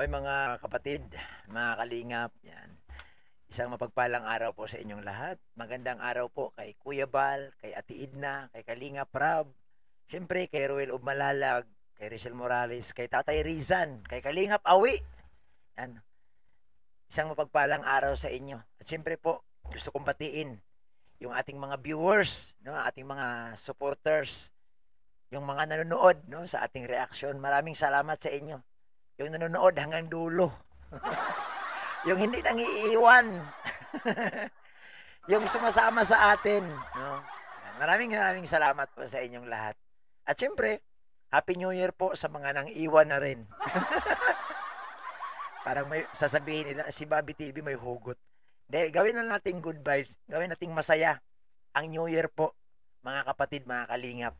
Oy mga kapatid, mga kalingap, yan. Isang mapagpalang araw po sa inyong lahat. Magandang araw po kay Kuya Bal, kay Ate Idna, kay Kalingap Rab, siyempre kay Ruel Malalag, kay Rizal Morales, kay Tatay Rizan, kay Kalingap Awi. Yan. Isang mapagpalang araw sa inyo. At siyempre po, gusto kong batiin yung ating mga viewers, no, ating mga supporters, yung mga nanonood, no, sa ating reaction. Maraming salamat sa inyo. Yung nanonood hanggang dulo. Yung hindi nang iiwan. Yung sumasama sa atin. No? Maraming maraming salamat po sa inyong lahat. At syempre, Happy New Year po sa mga nang iwan na rin. Parang may sasabihin nila, si Bobby TV may hugot. Hindi, gawin na natin good vibes. Gawin natin masaya. Ang New Year po, mga kapatid, mga kalingap.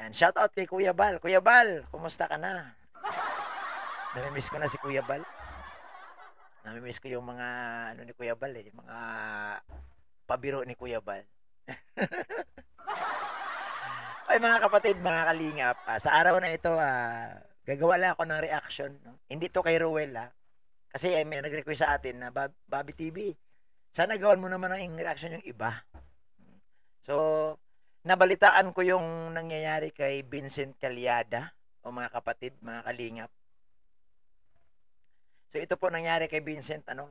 Yan, shout out kay Kuya Bal. Kuya Bal, kumusta ka na? Namimiss ko na si Kuya Bal. Namimiss ko yung mga ano ni Kuya Bal eh, mga pabiro ni Kuya Bal. Ay mga kapatid, mga kalingap, sa araw na ito, gagawa lang ako ng reaction. No? Hindi to kay Ruel kasi may nag-request sa atin na Bobby TV, sana gawan mo naman ng reaction yung iba. So, nabalitaan ko yung nangyayari kay Vincent Calyada, o mga kapatid, mga kalingap. So ito po nangyari kay Vincent, na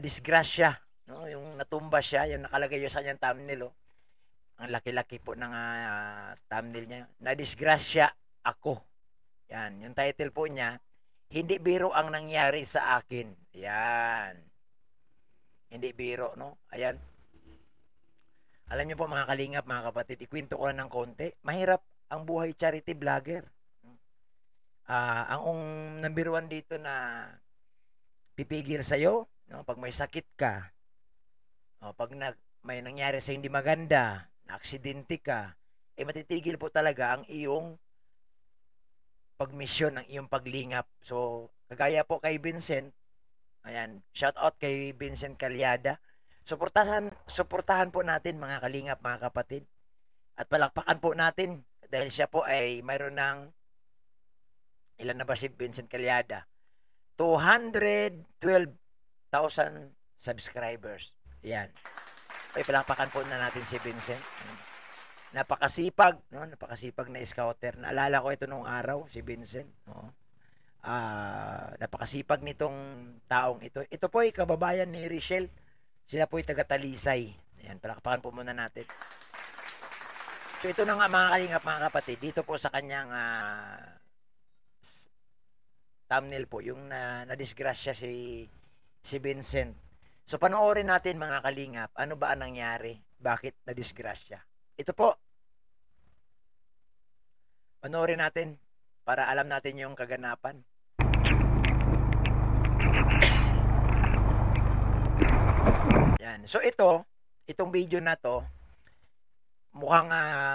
disgrasya, no? Yung natumba siya, yung nakalagay yung sa kanyang thumbnail, ang laki-laki po ng thumbnail niya. Na disgrasya ako. Yan, yung title po niya, hindi biro ang nangyari sa akin. Yan. Hindi biro, no? Ayan. Alam niyo po mga kalingap, mga kapatid, ikwento ko lang ng konti. Mahirap ang buhay charity vlogger. Ang number one dito na pipigil sa'yo, no? Pag may sakit ka, pag may nangyari sa hindi maganda, na-aksidente ka, matitigil po talaga ang iyong pagmisyon, ang iyong paglingap. So, kagaya po kay Vincent, ayan, shout out kay Vincent Calyada. Suportahan po natin mga kalingap, mga kapatid. At palakpakan po natin dahil siya po ay mayroon ng ilan na ba si Vincent Calyada? 212,000 subscribers. Yan. Ay, palakpakan po na natin si Vincent. Napakasipag, no? Napakasipag na scouter. Naalala ko ito nung araw, si Vincent. No? Napakasipag nitong taong ito. Ito po ay kababayan ni Richelle. Sila po ay taga-Talisay. Ayan, palakpakan po muna natin. So ito na nga mga kalingap, mga kapatid. Dito po sa kanyang thumbnail po, yung na-disgrasya si Vincent. So panoorin natin mga kalingap, ano ba ang nangyari? Bakit na-disgrasya? Ito po. Panoorin natin para alam natin yung kaganapan. Yan. So itong video na to, mukhang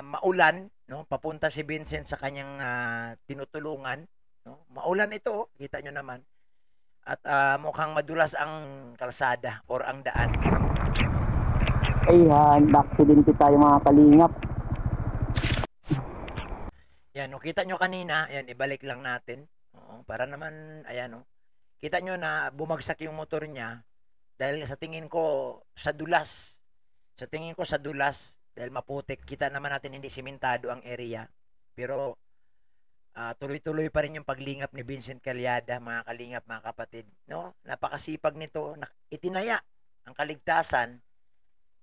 maulan, no? Papunta si Vincent sa kanyang tinutulungan. No? Maulan ito, kita nyo naman. At mukhang madulas ang kalsada or ang daan. Ayan, na-aksidente tayo mga kalingap. Yan, no, kita nyo kanina, ayan, ibalik lang natin. Para naman, ayan, no. Kita nyo na bumagsak yung motor niya dahil sa tingin ko sa dulas. Sa tingin ko sa dulas dahil maputik. Kita naman natin hindi simentado ang area. Pero tuloy-tuloy pa rin yung paglingap ni Vincent Calyada, mga kalingap, mga kapatid. No? Napakasipag nito. Itinaya ang kaligtasan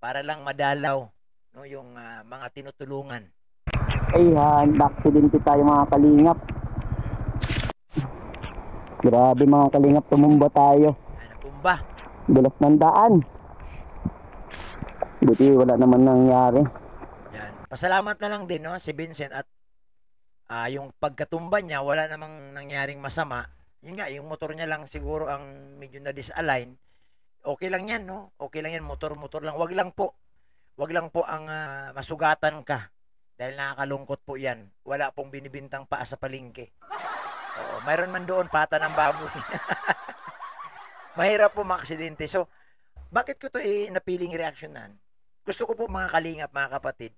para lang madalaw, no, yung mga tinutulungan. Ayan, na-aksidente tayo mga kalingap. Grabe mga kalingap, tumumba tayo. Natumba. Dulas ng daan. Buti wala naman nangyari. Yan. Pasalamat na lang din, no, si Vincent at yung pagkatumba niya, wala namang nangyaring masama. Yun nga, yung motor niya lang siguro ang medyo na disalign. Okay lang yan, no? Okay lang yan, motor lang. Wag lang po ang masugatan ka. Dahil nakakalungkot po yan. Wala pong binibintang paa sa palengke. Mayroon man doon pata ng baboy. Mahirap po makaksidente. So, bakit ko to napiling reaksyonan? Gusto ko po mga kalingap, mga kapatid,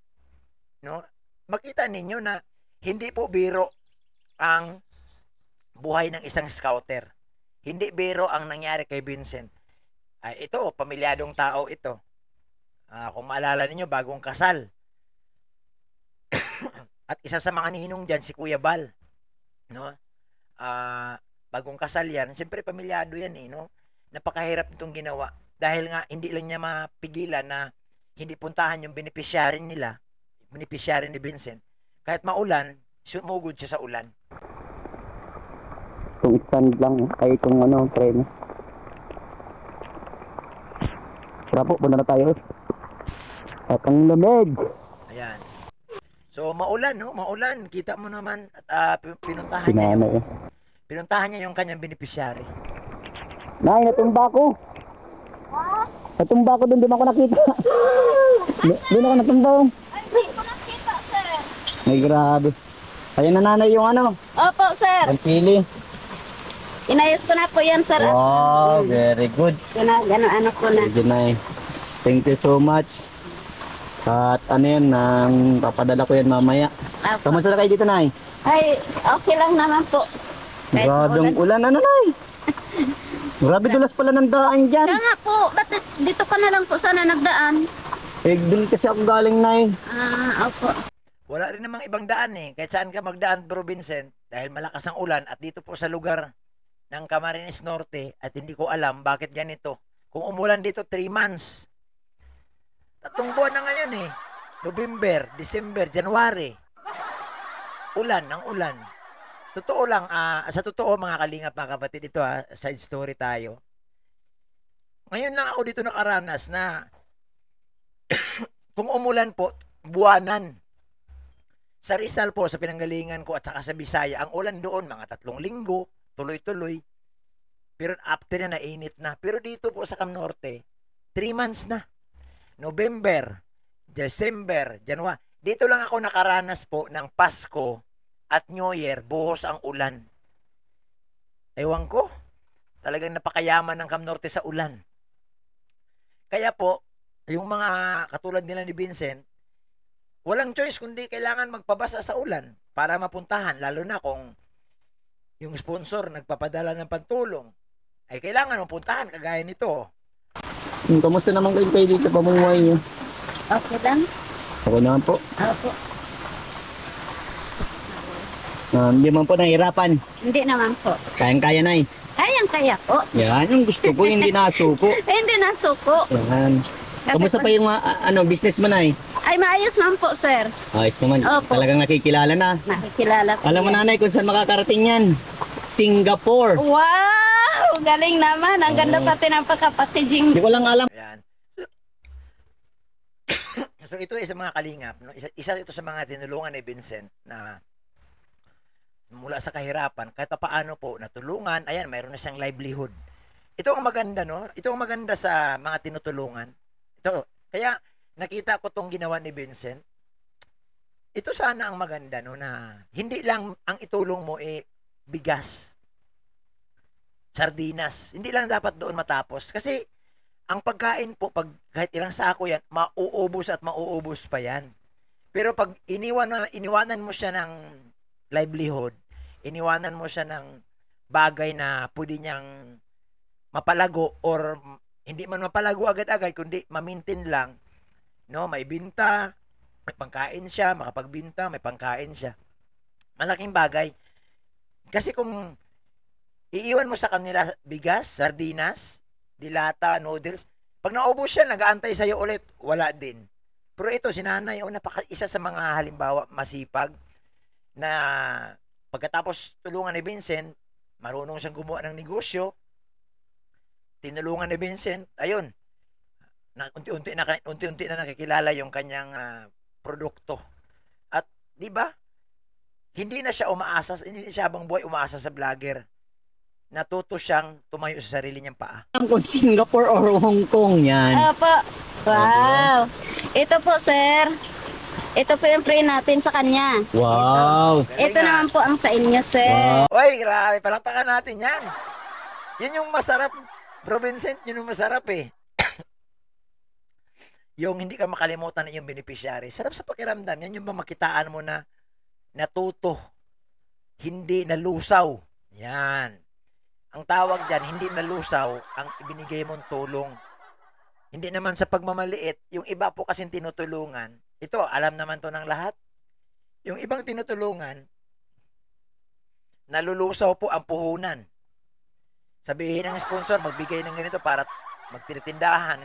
no? Makita ninyo na hindi po biro ang buhay ng isang scouter. Hindi biro ang nangyari kay Vincent. Ito, pamilyadong tao ito. Kung maalala ninyo, bagong kasal. At isa sa mga ninong dyan, si Kuya Bal. No? Bagong kasal yan. Siyempre, pamilyado yan eh. No? Napakahirap itong ginawa. Dahil nga, hindi lang niya mapigilan na hindi puntahan yung beneficiary nila, beneficiary ni Vincent. Kahit maulan, sumugod siya sa ulan. Itong stand lang, ay itong tren. Tara po, punta na tayo. At ang lamig. Ayan. So, maulan, no? Maulan. Kita mo naman. At pinuntahan niya Sinana yung, pinuntahan niya yung kanyang beneficiary. Nay, natumba ko. Natumba ko doon, di mo ako nakita. Doon ako natumba. Ay, hindi ko nakita, sir. Ay, grabe. Ayan na nanay yung Opo, sir. ang pili. Inayos ko na po yan, sir. Wow, very good. Gano'n ko na. Sige, Nay. Thank you so much. At yan, papadala ko yan mamaya. Opo. Kamusta na kayo dito, Nay? Ay, okay lang naman po. Kahit Grabe ang maulan. ulan, Nay? Grabe dulas pala ng daan dyan. Kaya nga po, ba't dito ka na lang po sana nagdaan? Doon kasi ako galing, Nay. Opo. Wala rin namang ibang daan eh. Kahit saan ka magdaan, Bro Vincent, dahil malakas ang ulan at dito po sa lugar ng Camarines Norte at hindi ko alam bakit ganito. Kung umulan dito 3 months. 3 buwan na ngayon eh. November, December, January. Ulan ng ulan. Totoo lang, sa totoo mga kalingap mga kapatid, ito side story tayo. Ngayon lang ako dito nakaranas na kung umulan po, buwanan. Sa Rizal po, sa pinanggalingan ko at saka sa Bisaya, ang ulan doon mga 3 linggo, tuloy-tuloy. Pero after na nainit na. Pero dito po sa Cam Norte, 3 months na. November, December, January. Dito lang ako nakaranas po ng Pasko at New Year, buhos ang ulan. Ewan ko, talagang napakayaman ng Cam Norte sa ulan. Kaya po, yung mga katulad nila ni Vincent, walang choice kundi kailangan magpabasa sa ulan para mapuntahan, lalo na kung yung sponsor nagpapadala ng pantulong, ay kailangan mapuntahan kagaya nito. Kamusta naman kayo dito pamumuhay niyo? Okay lang. Ako naman po. Opo. Hindi man po nahihirapan. Hindi naman po. Kayang-kaya, Nay. Kaya po. Yan, yung gusto ko, hindi nasuko. Hindi na suko. Yan. Kamusta pa yung business mo, Nay? Ay, maayos man po, sir. Ayos naman. Opo. Talagang nakikilala na. Nakikilala po. Alam mo, yan. Nanay, kung saan makakarating yan? Singapore. Wow! Galing naman. Ang ganda pati ng pagkapatid. Hindi ko lang alam. Ayan. So ito ay sa mga kalingap, no? Isa ito sa mga tinulungan ni Vincent na mula sa kahirapan, kahit paano po natulungan, ayan, mayroon na siyang livelihood. Ito ang maganda, no? Ito ang maganda sa mga tinutulungan. Ito, kaya nakita ko tong ginawa ni Vincent. Ito sana ang maganda, no, na hindi lang ang itulong mo bigas, sardinas. Hindi lang dapat doon matapos. Kasi ang pagkain po, pag kahit ilang sako yan, mauubos at mauubos pa yan. Pero pag iniwanan mo siya ng livelihood, iniwanan mo siya ng bagay na pwede niyang mapalago or hindi man mapalago agad-agad, kundi mamintin lang, no, may binta, may pangkain siya, makapagbinta, may pangkain siya. Malaking bagay. Kasi kung iiwan mo sa kanila bigas, sardinas, dilata, noodles, pag naubos siya, nag-aantay sa'yo ulit, wala din. Pero ito, si nanay, isa sa mga halimbawa masipag na pagkatapos tulungan ni Vincent, marunong siyang gumawa ng negosyo, tinulungan ni Vincent, ayun, unti-unti na nakikilala yung kanyang produkto. At, di ba, hindi na siya hindi siya habang buhay umaasa sa vlogger. Natuto siyang tumayo sa sarili niyang paa. Kung Singapore or Hong Kong yan. Opo. Wow. Ito po, sir. Ito po yung pray natin sa kanya. Wow. Ito naman po ang sa inyo, sir. Wow. Oy, grabe, palakpakan natin yan. Yan yung masarap, Bro Vincent, yun yung masarap eh. Yung hindi ka makalimutan na yung beneficiary. Sarap sa pakiramdam. Yan yung ba makitaan mo na natuto. hindi nalusaw. Yan. Ang tawag dyan, hindi nalusaw ang ibinigay mong tulong. Hindi naman sa pagmamaliit. Yung iba po kasing tinutulungan, ito, alam naman to ng lahat. Yung ibang tinutulungan, nalulusaw po ang puhunan. Sabihin ng sponsor, magbigay ng ganito para magtinitindahan.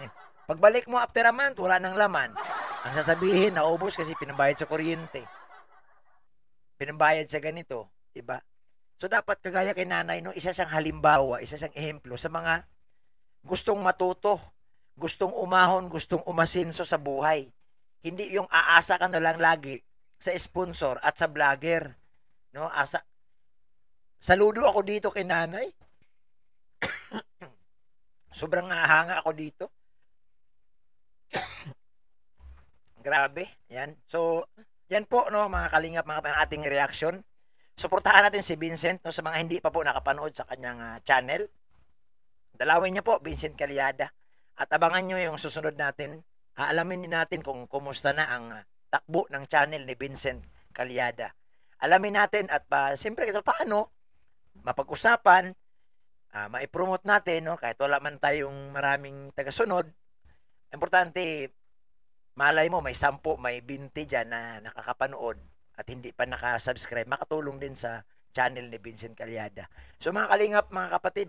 Pagbalik mo after a month, wala nang laman. Ang sasabihin, naubos kasi pinabayad sa kuryente. Pinabayad sa ganito. Diba? So dapat kagaya kay nanay, no, isa siyang halimbawa, isa siyang ehemplo sa mga gustong matuto, gustong umahon, gustong umasinso sa buhay. Hindi yung aasa ka na lang lagi sa sponsor at sa vlogger. No? Saludo ako dito kay nanay. Sobrang hanga ako dito. Grabe. Yan. So, yan po, no, mga kalingap, mga ating reaction. Suportahan natin si Vincent, no, sa mga hindi pa po nakapanood sa kanyang channel. Dalawin niyo po, Vincent Calyada. At abangan nyo yung susunod natin. Alamin natin kung kumusta na ang takbo ng channel ni Vincent Calyada. Alamin natin at siyempre, paano mapag-usapan, maipromote natin, no, kahit wala man tayong maraming tagasunod. Importante, malay mo, may 10, may 20 dyan na nakakapanood at hindi pa nakasubscribe, makatulong din sa channel ni Vincent Calyada. So mga kalingap, mga kapatid,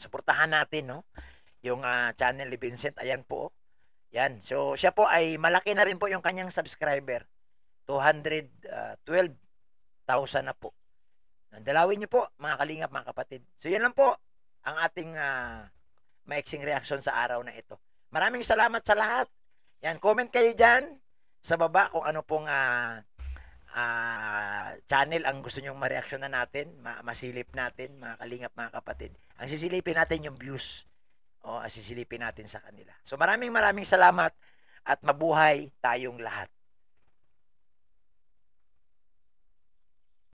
suportahan natin, no, yung channel ni Vincent. Ayan po. Yan. So siya po ay malaki na rin po yung kanyang subscriber. 212,000 na po. Dalawin niyo po, mga kalingap, mga kapatid. So yan lang po ang ating maiksing reaction sa araw na ito. Maraming salamat sa lahat. Yan, comment kayo dyan sa baba kung ano pong channel ang gusto nyong ma-reaction na natin, masilip natin, mga kalingap, mga kapatid. Ang sisilipin natin yung views. O, sisilipin natin sa kanila. So maraming salamat at mabuhay tayong lahat.